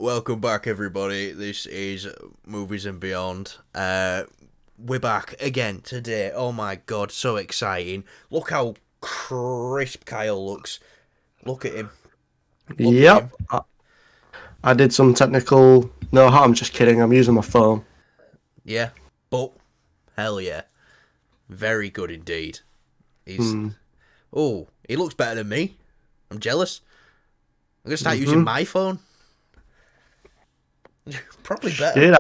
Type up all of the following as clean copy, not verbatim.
Welcome back, everybody. This is Movies and Beyond. We're back again today. Oh my god, so exciting. Look how crisp Kyle looks. Look at him. Look at him. I did some technical... No, I'm just kidding. I'm using my phone. Yeah, but hell yeah. Very good indeed. He's... Oh, he looks better than me. I'm jealous. I'm going to start using my phone. Probably better.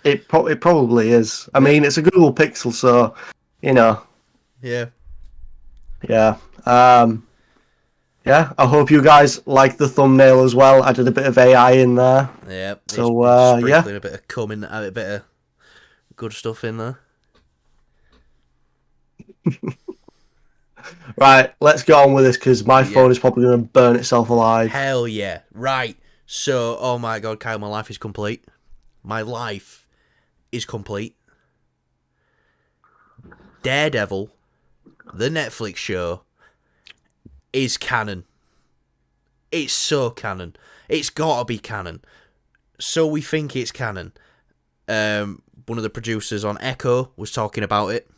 Shit, it probably is. I mean, it's a Google Pixel, so, you know. Yeah. Yeah. Yeah, I hope you guys like the thumbnail as well. I did a bit of AI in there. Yeah. So, sprinkling a bit of cum in, a bit of good stuff in there. Right, let's get on with this, because my phone is probably going to burn itself alive. Hell yeah. Right. So, oh my god, Kyle, my life is complete. My life is complete. Daredevil, the Netflix show, is canon. It's so canon. It's gotta be canon. So we think it's canon. One of the producers on Echo was talking about it,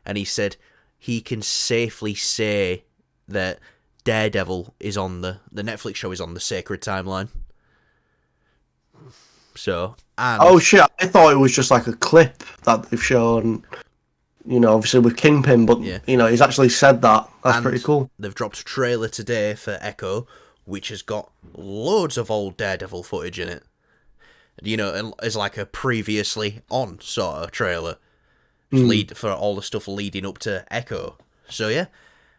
and he said he can safely say that Daredevil is on the Netflix show is on the sacred timeline. So, and oh shit, I thought it was just like a clip that they've shown, you know, obviously with Kingpin, but, you know, he's actually said that. That's pretty cool. They've dropped a trailer today for Echo, which has got loads of old Daredevil footage in it. You know, as like a previously on sort of trailer. Lead for all the stuff leading up to Echo. So yeah,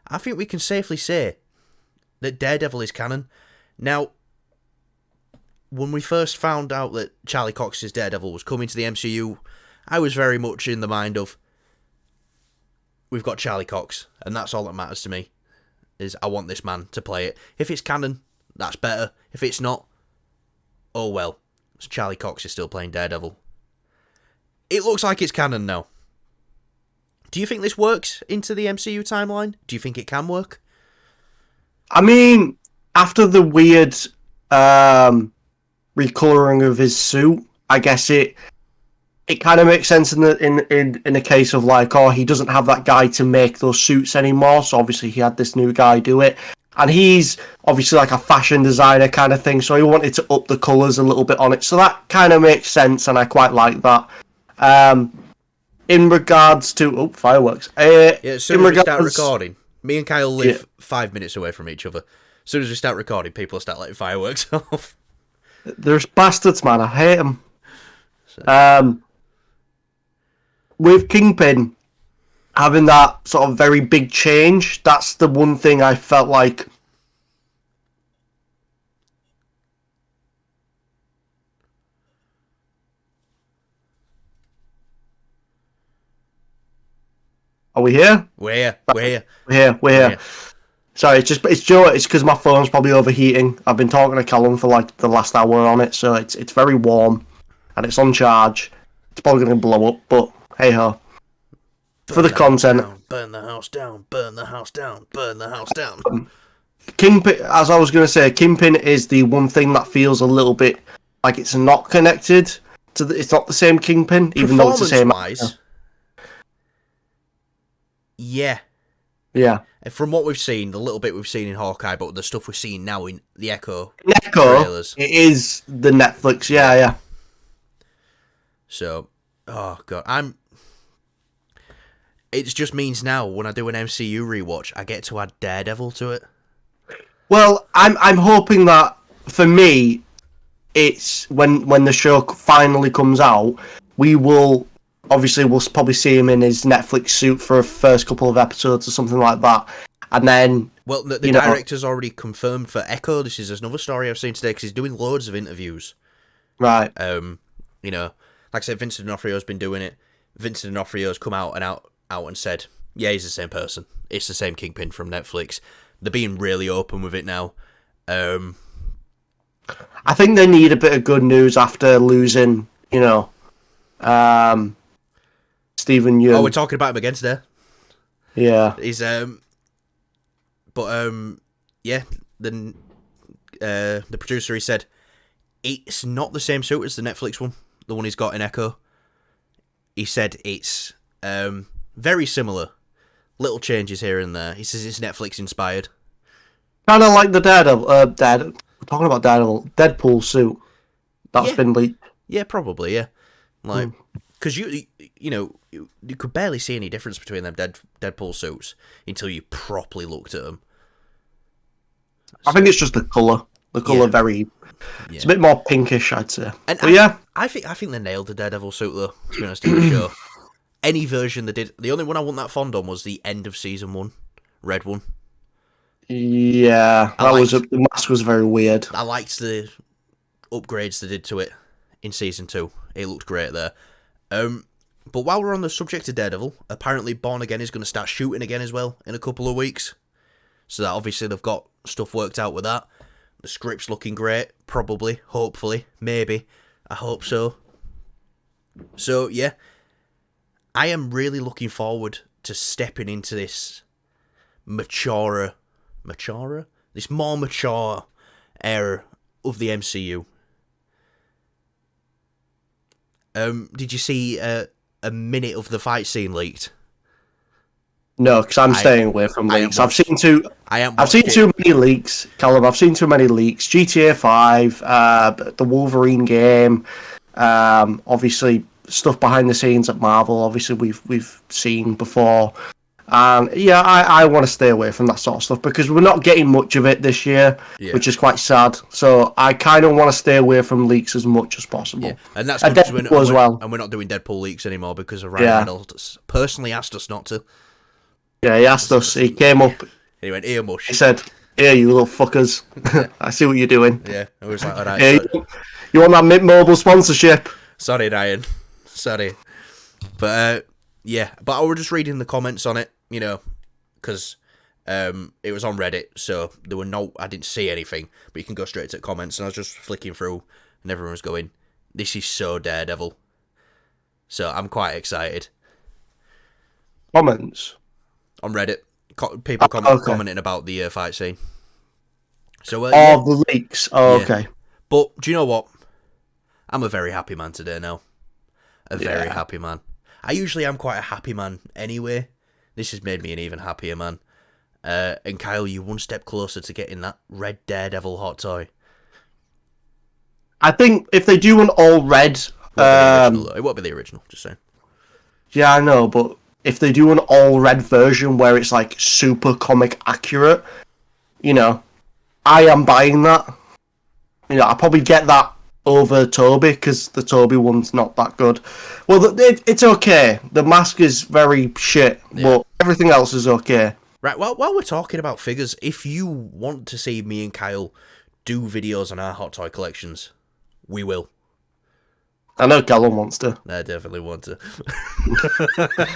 I think we can safely say that Daredevil is canon. Now, when we first found out that Charlie Cox's Daredevil was coming to the MCU, I was very much in the mind of, we've got Charlie Cox, and that's all that matters to me, is I want this man to play it. If it's canon, that's better. If it's not, oh well. Charlie Cox is still playing Daredevil. It looks like it's canon now. Do you think this works into the MCU timeline? Do you think it can work? I mean, after the weird recoloring of his suit, I guess it kind of makes sense in the case of like, oh, he doesn't have that guy to make those suits anymore, so obviously he had this new guy do it. And he's obviously like a fashion designer kind of thing, so he wanted to up the colours a little bit on it. So that kind of makes sense, and I quite like that. In regards to... Oh, fireworks. As soon as we start recording, me and Kyle live 5 minutes away from each other. As soon as we start recording, people start letting fireworks off. There's bastards, man. I hate them. So. With Kingpin having that sort of very big change, that's the one thing I felt like... Are we here? We're here. Sorry, it's because my phone's probably overheating. I've been talking to Callum for like the last hour on it, so it's very warm and it's on charge. It's probably going to blow up, but hey ho. For the content, burn the house down, burn the house down, burn the house down. Kingpin, as I was going to say, Kingpin is the one thing that feels a little bit like it's not connected to it's not the same Kingpin, even though it's the same. Yeah. From what we've seen, the little bit we've seen in Hawkeye, but the stuff we're seeing now in the Echo trailers, it is the Netflix. Yeah. So, oh god, it just means now when I do an MCU rewatch, I get to add Daredevil to it. Well, I'm hoping that for me, it's when the show finally comes out, we'll probably see him in his Netflix suit for a first couple of episodes or something like that, and then. Well, the director's already confirmed for Echo. This is another story I've seen today because he's doing loads of interviews. Right. You know, like I said, Vincent D'Onofrio's been doing it. Vincent D'Onofrio's come out and said, yeah, he's the same person. It's the same Kingpin from Netflix. They're being really open with it now. I think they need a bit of good news after losing, you know, Stephen YEUN. Oh, we're talking about him again today. Yeah. He's but yeah, then the producer, he said It's not the same suit as the Netflix one, the one he's got in Echo. He said it's very similar. Little changes here and there. He says it's Netflix inspired. Kind of like the Daredevil. We're talking about Daredevil. Deadpool suit that's been leaked. Yeah, probably. Yeah, like because you could barely see any difference between them Deadpool suits until you properly looked at them. I think it's just the colour. The colour very. It's a bit more pinkish, I'd say. And I think they nailed the Daredevil suit though. To be honest, in the show, any version they did, the only one I wasn't that fond on was the end of season 1, red one. Yeah, the mask was very weird. I liked the upgrades they did to it in season 2. It looked great there. But while we're on the subject of Daredevil, apparently Born Again is going to start shooting again as well in a couple of weeks. So that obviously they've got stuff worked out with that. The script's looking great, probably, hopefully, maybe. I hope so. So, yeah. I am really looking forward to stepping into this this more mature era of the MCU. Did you see a minute of the fight scene leaked? No, because I'm staying away from leaks. I've seen too many leaks, Callum. I've seen too many leaks. GTA 5, the Wolverine game, obviously stuff behind the scenes at Marvel. Obviously, we've seen before. Yeah, I want to stay away from that sort of stuff because we're not getting much of it this year, which is quite sad. So I kind of want to stay away from leaks as much as possible. Yeah, and that's good as well. And we're not doing Deadpool leaks anymore because Ryan Reynolds personally asked us not to. Yeah, he asked us. He came up. He went, "Ear mush." He said, "Here, you little fuckers. I see what you're doing." Yeah, I was like, "All right." Hey, you want that Mint Mobile sponsorship? Sorry, Ryan. Sorry, but yeah. But I was just reading the comments on it, because it was on Reddit, so there were I didn't see anything, but you can go straight to comments, and I was just flicking through, and everyone was going, "This is so Daredevil." So I'm quite excited. Comments on Reddit, people commenting about the fight scene. So the leaks. Okay. But do you know what? I'm a very happy man today now. Very happy man. I usually am quite a happy man anyway. This has made me an even happier man. And Kyle, you one step closer to getting that red Daredevil hot toy. I think if they do an all red, it won't be the original. Just saying. Yeah, I know, but if they do an all red version where it's like super comic accurate, I am buying that. I'll probably get that over Toby because the Toby one's not that good. Well, it's okay. The mask is very shit, but everything else is okay. Right, well, while we're talking about figures, if you want to see me and Kyle do videos on our hot toy collections, we will. I know Callum wants to. I definitely want to.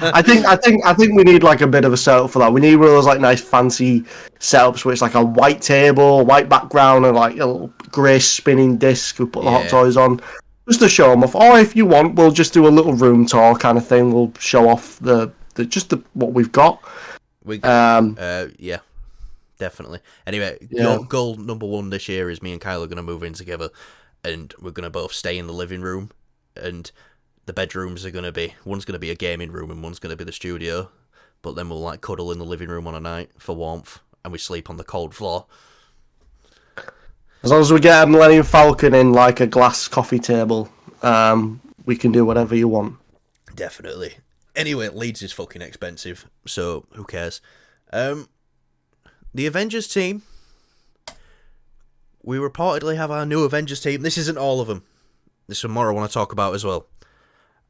I think we need like a bit of a setup for that. We need one of those like nice fancy setups where it's like a white table, white background, and like a little grey spinning disc we put the hot toys on, just to show them off. Or if you want, we'll just do a little room tour kind of thing. We'll show off what we've got. Yeah, definitely. Anyway, your goal number 1 this year is me and Kyle are going to move in together, and we're going to both stay in the living room. And the bedrooms are one's going to be a gaming room and one's going to be the studio. But then we'll like cuddle in the living room on a night for warmth, and we sleep on the cold floor. As long as we get a Millennium Falcon in like a glass coffee table, we can do whatever you want. Definitely. Anyway, Leeds is fucking expensive, so who cares? The Avengers team. We reportedly have our new Avengers team. This isn't all of them. There's some more I want to talk about as well.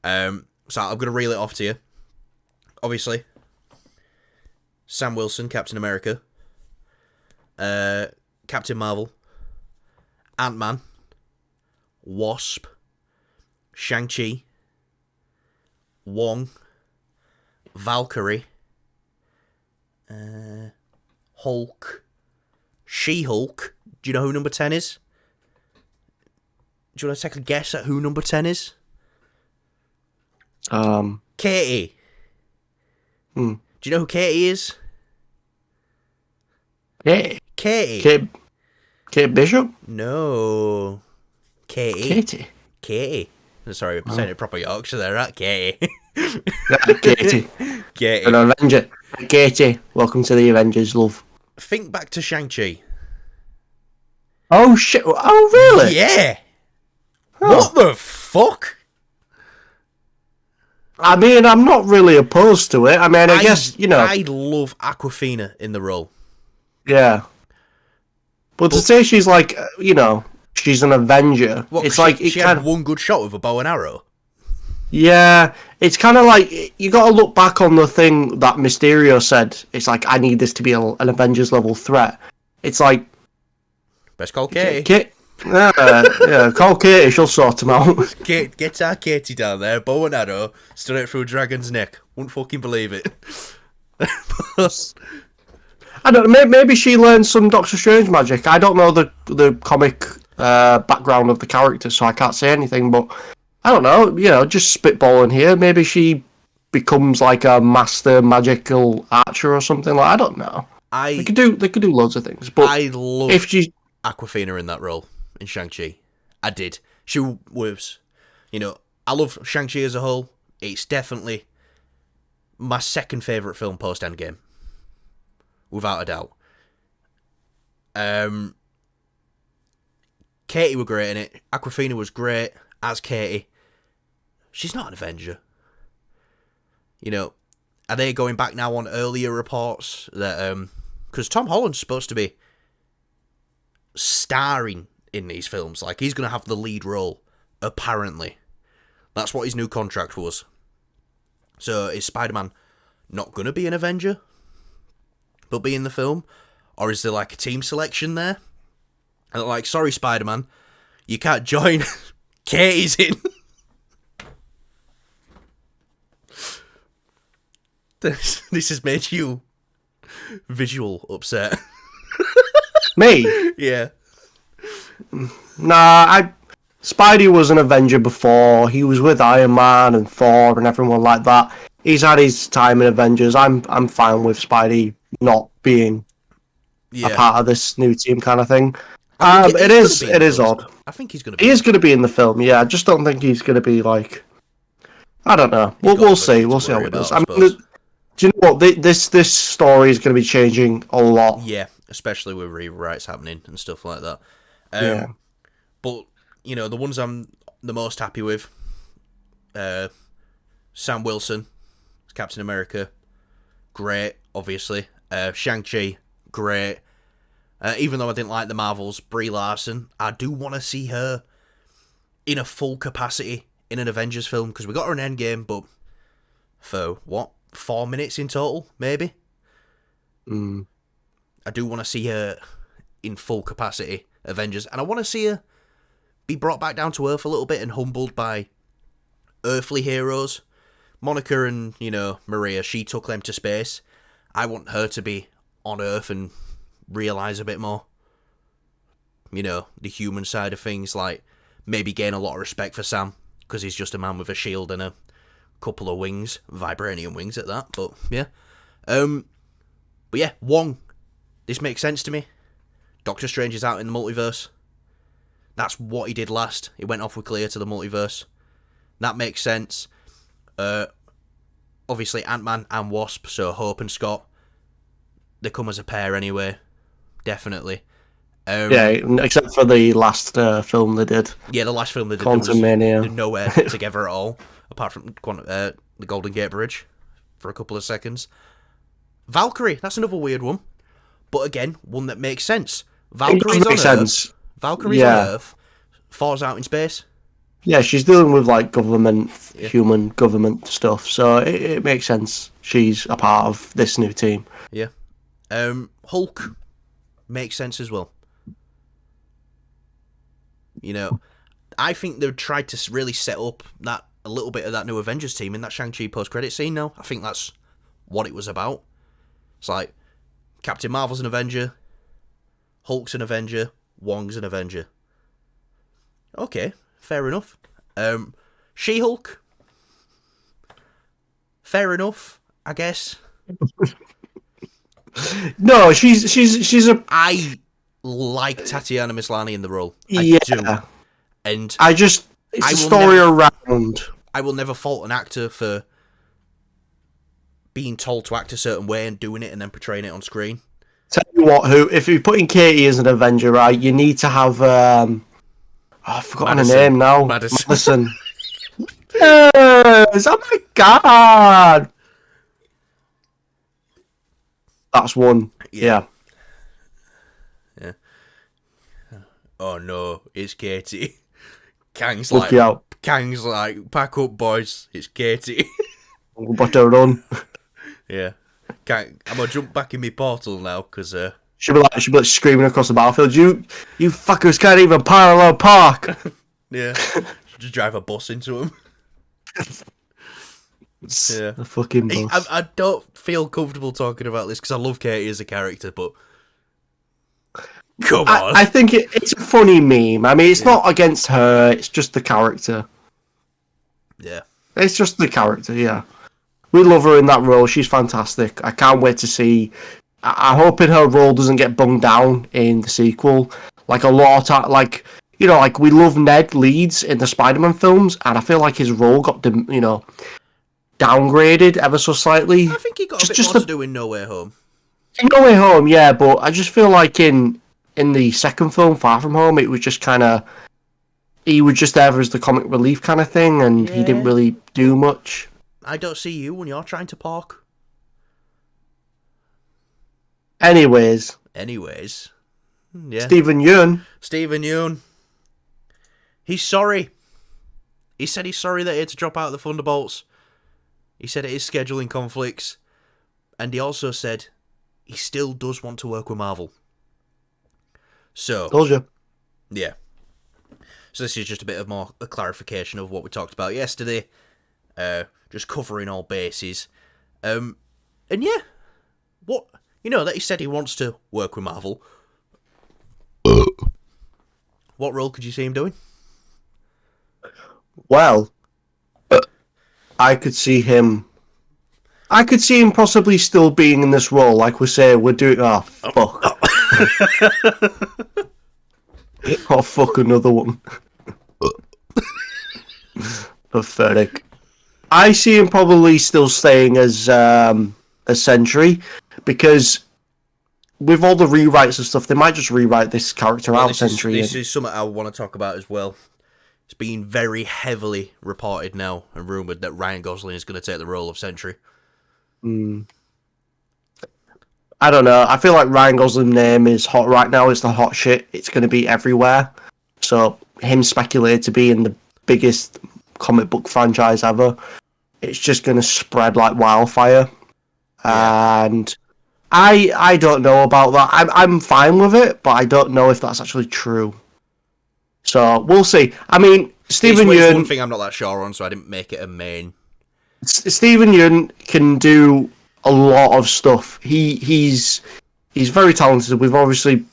So I'm going to reel it off to you. Obviously, Sam Wilson, Captain America. Captain Marvel. Ant-Man. Wasp. Shang-Chi. Wong. Valkyrie. Hulk. She-Hulk. Do you know who number 10 is? Do you want to take a guess at who number 10 is? Katie. Do you know who Katie is? Katie. Katie. Kate Bishop? No. Katie. Katie. Sorry, I'm saying it proper Yorkshire there, right? Katie. Katie. Katie. An Avenger. Katie, welcome to the Avengers, love. Think back to Shang-Chi. Oh, shit. Oh, really? Yeah. Oh. What the fuck? I mean, I'm not really opposed to it. I mean, I guess, you know. I love Awkwafina in the role. Yeah. But to say she's like, you know, she's an Avenger. What, it's like she had one good shot with a bow and arrow. Yeah, it's kind of like you got to look back on the thing that Mysterio said. It's like, I need this to be an Avengers level threat. It's like, best call Katie. Yeah, call Katie. She'll sort him out. Get our Katie down there, bow and arrow, straight through a dragon's neck. Wouldn't fucking believe it. I don't know. Maybe she learned some Doctor Strange magic. I don't know the comic background of the character, so I can't say anything. But I don't know. You know, just spitballing here. Maybe she becomes like a master magical archer or something. Like, I don't know. They could do loads of things. But I love Awkwafina in that role in Shang-Chi. I did. She was, you know, I love Shang-Chi as a whole. It's definitely my second favourite film post Endgame. Without a doubt. Katie were great in it. Awkwafina was great as Katie. She's not an Avenger. You know, are they going back now on earlier reports that because Tom Holland's supposed to be starring in these films, like he's going to have the lead role, apparently. That's what his new contract was. So is Spider-Man not going to be an Avenger, but be in the film? Or is there like a team selection there? And like, sorry Spider-Man, you can't join. Katie's in. This has made you visual upset. Me? Yeah. Nah, Spidey was an Avenger before. He was with Iron Man and Thor and everyone like that. He's had his time in Avengers. I'm fine with Spidey not being a part of this new team kind of thing. It is odd. I think he's going to be. He is going to be in the film. Yeah, I just don't think he's going to be like. I don't know. We'll see. We'll see how it does. I mean, do you know what? This story is going to be changing a lot. Yeah, especially with rewrites happening and stuff like that. Yeah. But you know, the ones I'm the most happy with, Sam Wilson, Captain America, great, obviously. Shang-Chi, great. Even though I didn't like the Marvels, Brie Larson, I do want to see her in a full capacity in an Avengers film, because we got her in Endgame, but for, 4 minutes in total, maybe? I do want to see her in full capacity, Avengers, and I want to see her be brought back down to Earth a little bit and humbled by earthly heroes. Monica and, you know, Maria, she took them to space. I want her to be on Earth and realise a bit more. You know, the human side of things, like maybe gain a lot of respect for Sam, because he's just a man with a shield and a couple of wings, vibranium wings at that, but yeah. But yeah, Wong, this makes sense to me. Doctor Strange is out in the multiverse. That's what he did last. He went off with Clea to the multiverse. That makes sense. Obviously Ant-Man and Wasp, so Hope and Scott, they come as a pair anyway, definitely. Yeah, except for the last film they did. Yeah, the last film they did, Quantumania. They were nowhere together at all, apart from the Golden Gate Bridge for a couple of seconds. Valkyrie, that's another weird one, but again, one that makes sense. Valkyrie's on Earth. Valkyrie's on Earth. Thor's out in space. Yeah, she's dealing with like government, human government stuff, so it makes sense. She's a part of this new team. Yeah. Hulk makes sense as well. You know, I think they tried to really set up that a little bit of that new Avengers team in that Shang-Chi post-credit scene now. I think that's what it was about. It's like, Captain Marvel's an Avenger, Hulk's an Avenger, Wong's an Avenger. Okay, fair enough. She-Hulk, fair enough, I guess. No, she's a. I like Tatiana Maslany in the role. I do. And it's a story around. I will never fault an actor for being told to act a certain way and doing it and then portraying it on screen. Tell you what, if you're putting Katie as an Avenger, right, you need to have I've forgotten her name now. Madison. Yes! Oh my god! That's one. Yeah. Oh no, it's Katie. Kang's Look like, pack up, boys. It's Katie. We're about to run. Yeah. I'm gonna jump back in my portal now, because she'll be like screaming across the battlefield. You fuckers can't even parallel park. Yeah. Just drive a bus into him. Yeah. The fucking bus. I don't feel comfortable talking about this because I love Katie as a character, but come on. I think it's a funny meme. I mean, it's not against her. It's just the character. Yeah. It's just the character. Yeah. We love her in that role. She's fantastic. I can't wait to see. I'm hoping her role doesn't get bunged down in the sequel. Like a lot of like we love Ned Leeds in the Spider-Man films, and I feel like his role got downgraded ever so slightly. I think he got a bit more to do in No Way Home. In No Way Home, yeah, but I just feel like in the second film, Far From Home, it was just kind of he was just there as the comic relief kind of thing, and he didn't really do much. I don't see you when you're trying to park. Anyways. Yeah. Stephen Yeun. He's sorry. He said he's sorry that he had to drop out of the Thunderbolts. He said it is scheduling conflicts. And he also said he still does want to work with Marvel. So. Told you. Yeah. So this is just a bit of a clarification of what we talked about yesterday. Just covering all bases. And yeah. What? That he said he wants to work with Marvel. What role could you see him doing? Well, I could see him possibly still being in this role. Like we say, we're doing... Oh, fuck. Oh, fuck, another one. Pathetic. I see him probably still staying as Sentry, because with all the rewrites and stuff, they might just rewrite this character out, Sentry. This is something I want to talk about as well. It's being very heavily reported now and rumoured that Ryan Gosling is going to take the role of Sentry. I don't know. I feel like Ryan Gosling's name is hot right now. It's the hot shit. It's going to be everywhere. So him speculated to be in the biggest comic book franchise ever, it's just going to spread like wildfire. Yeah. And I don't know about that. I'm fine with it, but I don't know if that's actually true. So we'll see. I mean, Stephen Yeun... one thing I'm not that sure on, so I didn't make it a main. Stephen Yeun can do a lot of stuff. He's very talented. We've obviously,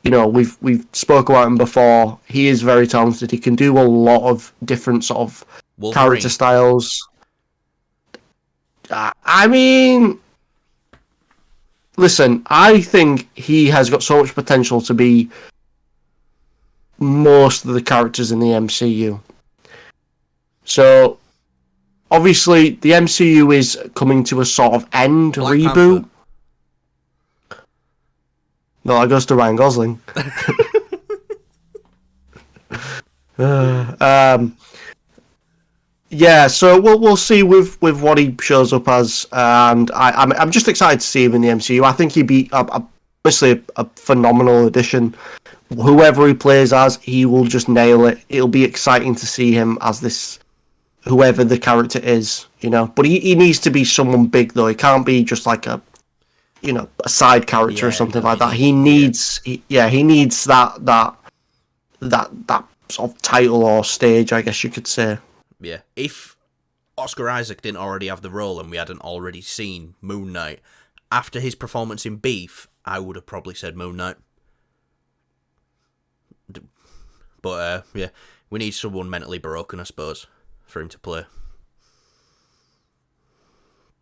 we've spoke about him before. He is very talented. He can do a lot of different sort of Wolverine. Character styles. I mean, listen, I think he has got so much potential to be most of the characters in the MCU. So, obviously, the MCU is coming to a sort of end, Black reboot. Panther. No, that goes to Ryan Gosling. Yeah, so we'll see with what he shows up as, and I'm just excited to see him in the MCU. I think he'd be obviously a phenomenal addition. Whoever he plays as, he will just nail it. It'll be exciting to see him as this, whoever the character is, But he needs to be someone big, though. He can't be just like a side character or something like that. He needs, he needs that sort of title or stage, I guess you could say. Yeah, if Oscar Isaac didn't already have the role and we hadn't already seen Moon Knight, after his performance in Beef, I would have probably said Moon Knight. But, yeah, we need someone mentally broken, I suppose, for him to play.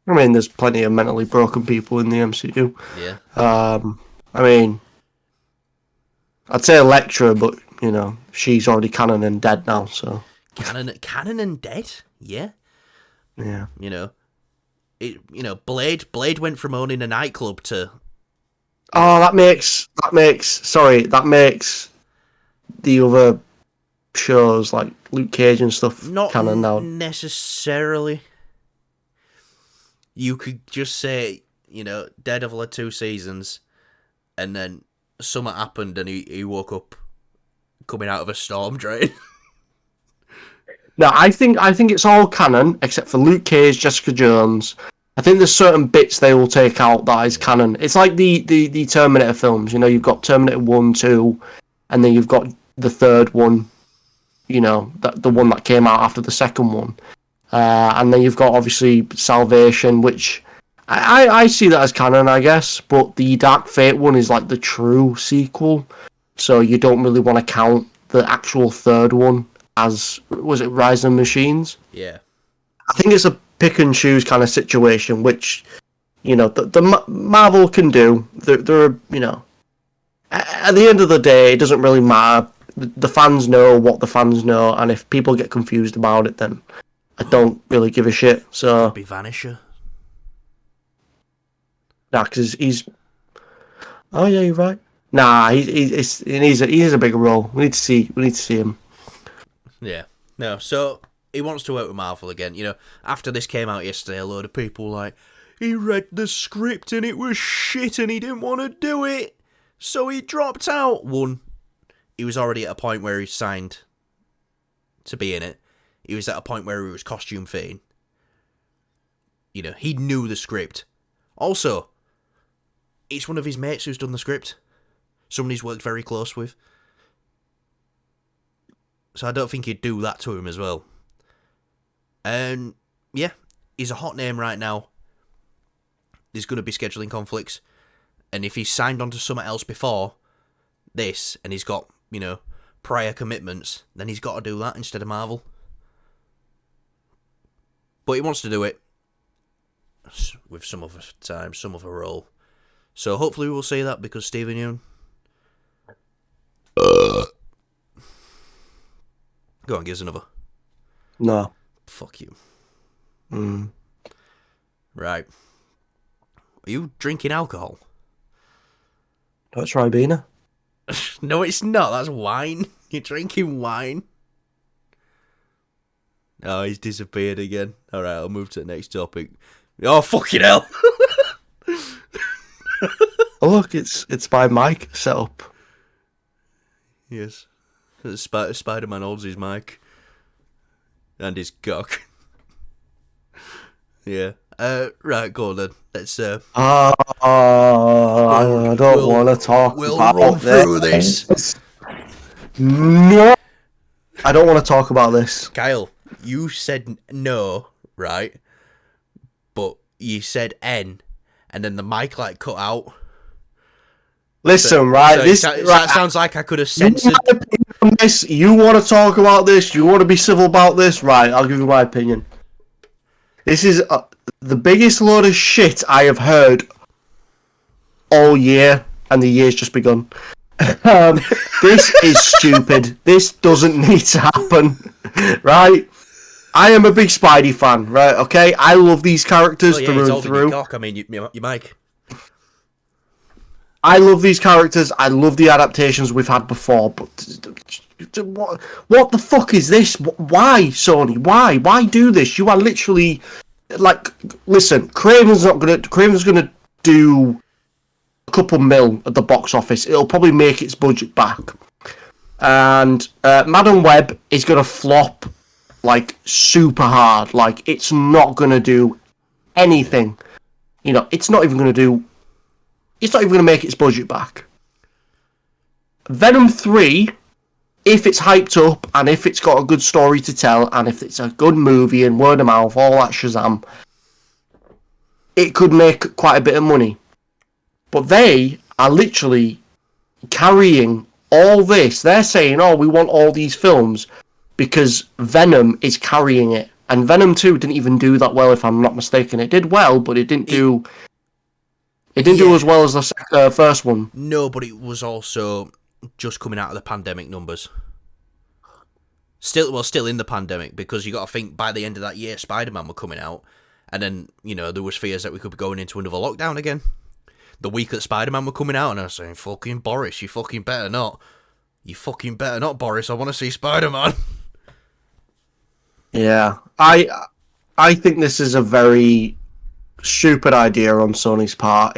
I mean, there's plenty of mentally broken people in the MCU. Yeah. I mean, I'd say Elektra, but you know, she's already canon and dead now, so... Canon and dead? Yeah. Yeah. You know, Blade went from owning a nightclub to... Oh, that makes the other shows, like Luke Cage and stuff, not canon now. Necessarily. You could just say, you know, Daredevil had 2 seasons, and then something happened and he woke up coming out of a storm drain. No, I think it's all canon except for Luke Cage, Jessica Jones. I think there's certain bits they will take out that is canon. It's like the Terminator films. You know, you've got Terminator 1, 2, and then you've got the third one. You know, the one that came out after the second one. And then you've got, obviously, Salvation, which I see that as canon, I guess. But the Dark Fate one is like the true sequel. So you don't really want to count the actual third one as, was it Rise of Machines? Yeah. I think it's a pick and choose kind of situation, which, you know, the Marvel can do. They're, you know, at the end of the day, it doesn't really matter. The fans know what the fans know, and if people get confused about it, then I don't really give a shit. So could be Vanisher. Nah, because he's. Oh yeah, you're right. Nah, he's a bigger role. We need to see him. Yeah. No. So he wants to work with Marvel again. You know, after this came out yesterday, a load of people were like, he read the script and it was shit and he didn't want to do it, so he dropped out. One, he was already at a point where he signed to be in it. He was at a point where he was costume fitting. You know, he knew the script. Also, it's one of his mates who's done the script. Someone he's worked very close with. So I don't think he'd do that to him as well. And yeah, he's a hot name right now. There's going to be scheduling conflicts. And if he's signed on to something else before this, and he's got, you know, prior commitments, then he's got to do that instead of Marvel. But he wants to do it with some other time, some other role. So hopefully we'll see that, because Stephen Yeun... Go on, give us another. No. Fuck you. Mm. Right. Are you drinking alcohol? That's Ribena. No, it's not. That's wine. You're drinking wine. Oh, he's disappeared again. Alright, I'll move to the next topic. Oh, fucking hell! Oh, look, it's by Mike set up. Yes. Spider-Man holds his mic. And his cock. Yeah. Right, go on then. Let's I don't want to talk we'll about run through this. No! I don't want to talk about this. Kyle, you said no, right? But you said N, and then the mic like cut out. Listen, right? So this that sounds like I could have censored. You want to talk about this? You want to be civil about this? Right, I'll give you my opinion. This is the biggest load of shit I have heard all year, and the year's just begun. This is stupid. This doesn't need to happen, right? I am a big Spidey fan, right? Okay, I love these characters through and through. Cock. I mean, your mic. I love these characters. I love the adaptations we've had before, but what the fuck is this? Why, Sony? Why do this? You are literally like, listen. Craven's gonna do a couple mil at the box office. It'll probably make its budget back, and Madam Web is gonna flop like super hard. Like, it's not gonna do anything. You know, it's not even gonna make its budget back. Venom 3, if it's hyped up, and if it's got a good story to tell, and if it's a good movie, and word of mouth, all that shazam, it could make quite a bit of money. But they are literally carrying all this. They're saying, oh, we want all these films, because Venom is carrying it. And Venom 2 didn't even do that well, if I'm not mistaken. It did well, but it didn't do... It didn't do as well as the first one. No, but it was also just coming out of the pandemic numbers. Still in the pandemic, because you got to think by the end of that year, Spider-Man were coming out, and then, you know, there was fears that we could be going into another lockdown again. The week that Spider-Man were coming out, and I was saying, fucking Boris, you fucking better not. You fucking better not, Boris, I want to see Spider-Man. Yeah, I think this is a very stupid idea on Sony's part.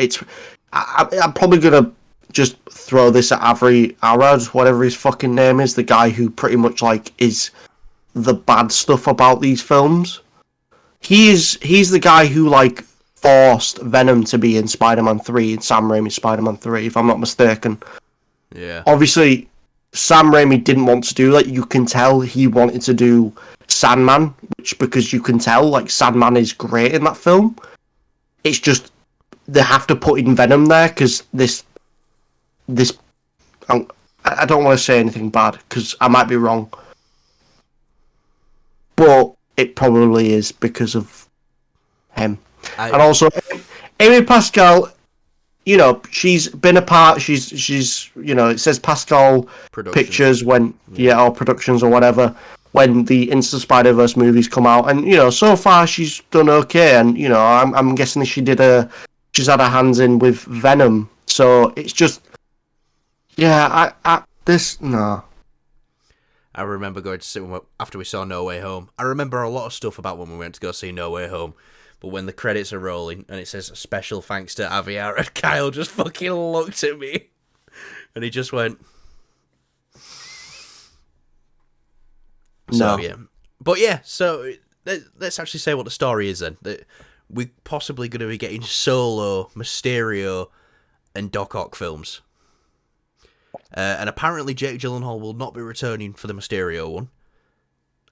I'm probably gonna just throw this at Avi Arad, whatever his fucking name is, the guy who pretty much like is the bad stuff about these films. He's the guy who like forced Venom to be in Spider-Man 3, in Sam Raimi's Spider-Man 3, if I'm not mistaken. Yeah. Obviously, Sam Raimi didn't want to do that. You can tell he wanted to do Sandman, because you can tell like Sandman is great in that film. It's just they have to put in Venom there because this I don't want to say anything bad because I might be wrong, but it probably is because of him. And also Amy Pascal, you know, she's been a part. She's you know, it says Pascal Pictures when or productions or whatever when the Into the Spider-Verse movies come out, and you know, so far she's done okay, and you know, I'm guessing she's had her hands in with Venom, so it's just no. I remember going to see after we saw No Way Home. I remember a lot of stuff about when we went to go see No Way Home. But when the credits are rolling and it says special thanks to Avi Arad, Kyle just fucking looked at me. And he just went... No. So, yeah. But yeah, so let's actually say what the story is then. We're possibly going to be getting Solo, Mysterio, and Doc Ock films. And apparently Jake Gyllenhaal will not be returning for the Mysterio one.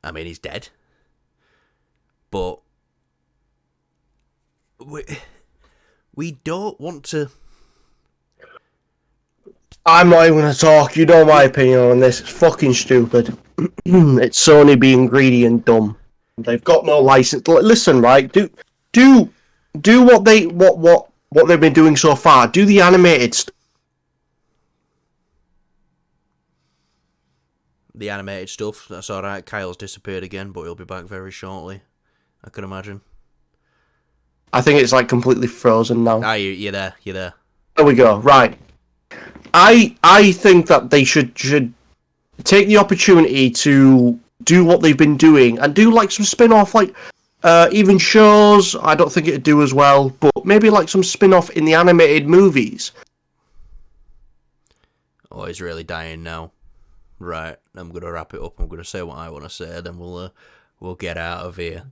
I mean, he's dead. But... We don't want to... I'm not even going to talk. You know my opinion on this. It's fucking stupid. It's Sony being greedy and dumb. They've got no license. Listen, right? Do what they've been doing so far. Do the animated stuff. The animated stuff, that's alright. Kyle's disappeared again, but he'll be back very shortly, I can imagine. I think it's like completely frozen now. Ah, you're there. There we go. Right. I think that they should take the opportunity to do what they've been doing and do like some spin-off, like even shows. I don't think it'd do as well, but maybe like some spin-off in the animated movies. Oh, he's really dying now. Right, I'm gonna wrap it up. I'm gonna say what I want to say, then we'll get out of here.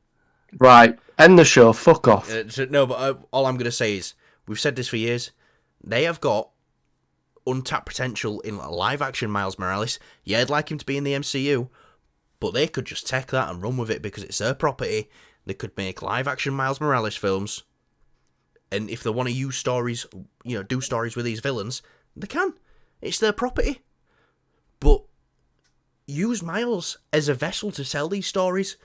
Right, end the show. Fuck off. No, but all I'm gonna say is we've said this for years. They have got untapped potential in live-action Miles Morales. Yeah, I'd like him to be in the MCU, but they could just take that and run with it because it's their property. They could make live-action Miles Morales films, and if they want to use stories, you know, do stories with these villains, they can. It's their property. But use Miles as a vessel to tell these stories,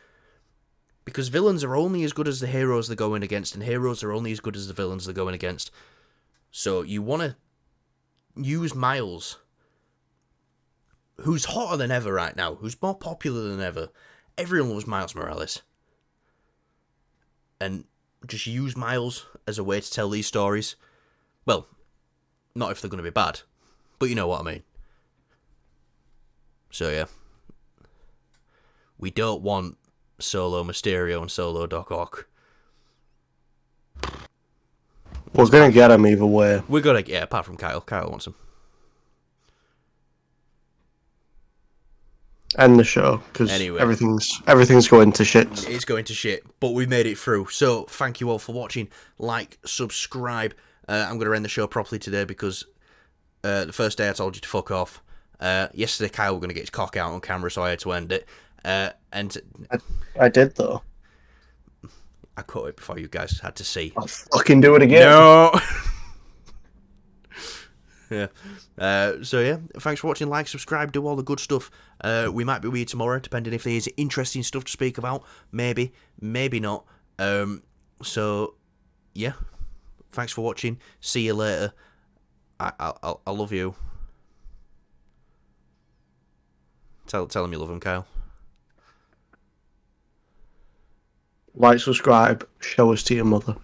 because villains are only as good as the heroes they're going against, and heroes are only as good as the villains they're going against. So you want to use Miles, who's hotter than ever right now, who's more popular than ever. Everyone loves Miles Morales. And just use Miles as a way to tell these stories. Well, not if they're going to be bad, but you know what I mean. So yeah, we don't want Solo Mysterio and Solo Doc Ock. We're going to get him either way. We're going to, yeah, apart from Kyle. Kyle wants him. End the show, because anyway, everything's going to shit. It's going to shit, but we made it through. So thank you all for watching. Like, subscribe. I'm going to end the show properly today because the first day I told you to fuck off. Yesterday Kyle was going to get his cock out on camera, so I had to end it. And I did, though. I cut it before you guys had to see. I'll fucking do it again. No! Yeah. So yeah, thanks for watching. Like, subscribe, do all the good stuff. We might be weird tomorrow, depending if there's interesting stuff to speak about. Maybe not. So yeah, thanks for watching. See you later. I love you. Tell him you love him, Kyle. Like, subscribe, show us to your mother.